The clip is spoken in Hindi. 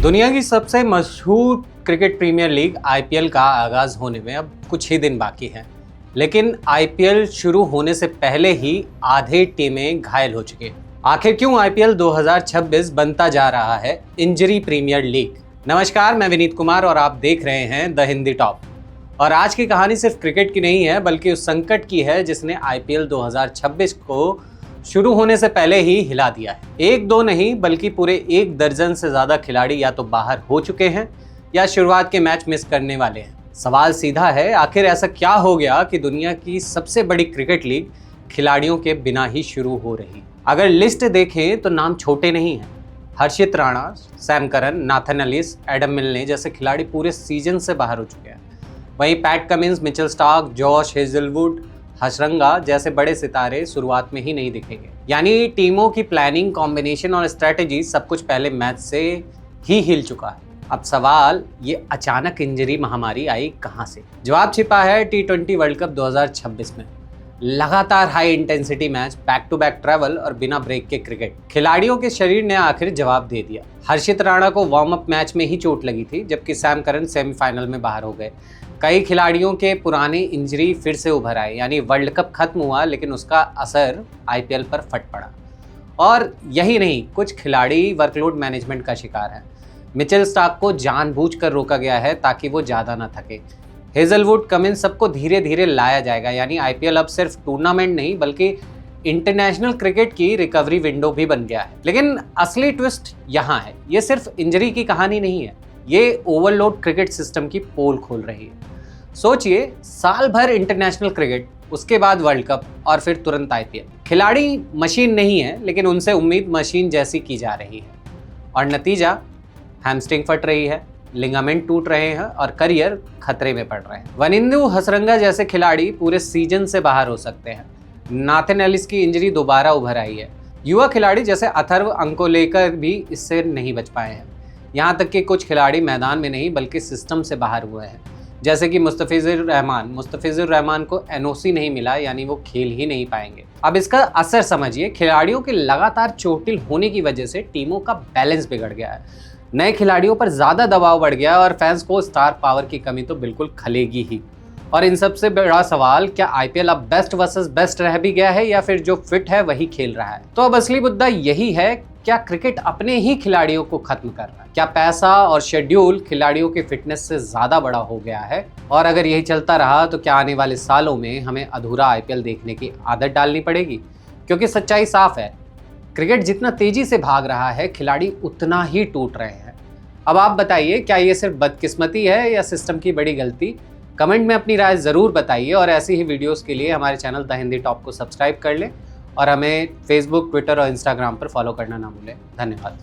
दुनिया की सबसे मशहूर क्रिकेट प्रीमियर लीग आईपीएल का आगाज होने में अब कुछ ही दिन बाकी हैं, लेकिन आईपीएल शुरू होने से पहले ही आधे टीमें घायल हो चुकी हैं। आखिर क्यों आईपीएल 2026 बनता जा रहा है इंजरी प्रीमियर लीग। नमस्कार, मैं विनीत कुमार और आप देख रहे हैं द हिंदी टॉप। और आज की कहानी सिर्फ क्रिकेट की नहीं है, बल्कि उस संकट की है जिसने आईपीएल 2026 को शुरू होने से पहले ही हिला दिया है। एक दो नहीं, बल्कि पूरे 1 दर्जन से ज्यादा खिलाड़ी या तो बाहर हो चुके हैं या शुरुआत के मैच मिस करने वाले हैं। सवाल सीधा है, आखिर ऐसा क्या हो गया कि दुनिया की सबसे बड़ी क्रिकेट लीग खिलाड़ियों के बिना ही शुरू हो रही। अगर लिस्ट देखें तो नाम छोटे नहीं हैं। Harshit Rana, Sam Curran, Nathan Ellis, Adam Milne जैसे खिलाड़ी पूरे सीजन से बाहर हो चुके हैं। वहीं Pat Cummins, Mitchell Starc, Josh Hazlewood, Hasaranga जैसे बड़े सितारे शुरुआत में ही नहीं दिखेंगे। यानी टीमों की प्लानिंग, कॉम्बिनेशन और स्ट्रेटेजी सब कुछ पहले मैच से ही हिल चुका है। अब सवाल, ये अचानक इंजरी महामारी आई कहां से? जवाब छिपा है T20 वर्ल्ड कप 2026 में। लगातार high intensity match, back to back travel और बिना ब्रेक के क्रिकेट। खिलाड़ियों के शरीर ने आखिर जवाब दे दिया। हर्षित राणा को वार्म अप मैच में ही चोट लगी थी, जबकि सैम करन सेमीफाइनल में बाहर हो गए। कई खिलाड़ियों के पुराने इंजरी फिर से उभर आए, यानी वर्ल्ड कप खत्म हुआ लेकिन उसका असर आईपीएल पर फट पड़ा। और यही नहीं, कुछ खिलाड़ी वर्कलोड मैनेजमेंट का शिकार हैं। मिचेल स्टार्क को जानबूझकर रोका गया है ताकि वो ज़्यादा ना थके। हेजलवुड, कमिंस, सबको धीरे धीरे लाया जाएगा। यानी आईपीएल अब सिर्फ टूर्नामेंट नहीं, बल्कि इंटरनेशनल क्रिकेट की रिकवरी विंडो भी बन गया है। लेकिन असली ट्विस्ट यहाँ है, ये सिर्फ इंजरी की कहानी नहीं है, ये ओवरलोड क्रिकेट सिस्टम की पोल खोल रही है। सोचिए, साल भर इंटरनेशनल क्रिकेट, उसके बाद वर्ल्ड कप और फिर तुरंत आईपीएल। खिलाड़ी मशीन नहीं है, लेकिन उनसे उम्मीद मशीन जैसी की जा रही है। और नतीजा, हैमस्ट्रिंग फट रही है, लिगामेंट टूट रहे हैं और करियर खतरे में पड़ रहे हैं। वनिंदु हसरंगा जैसे खिलाड़ी पूरे सीजन से बाहर हो सकते हैं। नाथन एलिस की इंजरी दोबारा उभर आई है। युवा खिलाड़ी जैसे अथर्व अंकोलेकर भी इससे नहीं बच पाए हैं। यहाँ तक कि कुछ खिलाड़ी मैदान में नहीं बल्कि सिस्टम से बाहर हुए हैं, जैसे कि मुस्तफिजुर रहमान को एनओसी नहीं मिला, यानी वो खेल ही नहीं पाएंगे। अब इसका असर समझिए, खिलाड़ियों के लगातार चोटिल होने की वजह से टीमों का बैलेंस बिगड़ गया है। नए खिलाड़ियों पर ज़्यादा दबाव बढ़ गया और फैंस को स्टार पावर की कमी तो बिल्कुल खलेगी ही। और इन सबसे बड़ा सवाल, क्या आईपीएल अब बेस्ट वर्सेस बेस्ट रह भी गया है या फिर जो फिट है वही खेल रहा है? तो अब असली मुद्दा यही है, क्या क्रिकेट अपने ही खिलाड़ियों को खत्म कर रहा है? क्या पैसा और शेड्यूल खिलाड़ियों के फिटनेस से ज़्यादा बड़ा हो गया है? और अगर यही चलता रहा तो क्या आने वाले सालों में हमें अधूरा आईपीएल देखने की आदत डालनी पड़ेगी? क्योंकि सच्चाई साफ है, क्रिकेट जितना तेजी से भाग रहा है, खिलाड़ी उतना ही टूट रहे हैं। अब आप बताइए, क्या ये सिर्फ बदकिस्मती है या सिस्टम की बड़ी गलती? कमेंट में अपनी राय ज़रूर बताइए और ऐसी ही वीडियोस के लिए हमारे चैनल द हिंदी टॉप को सब्सक्राइब कर लें और हमें फेसबुक, ट्विटर और इंस्टाग्राम पर फॉलो करना ना भूलें। धन्यवाद।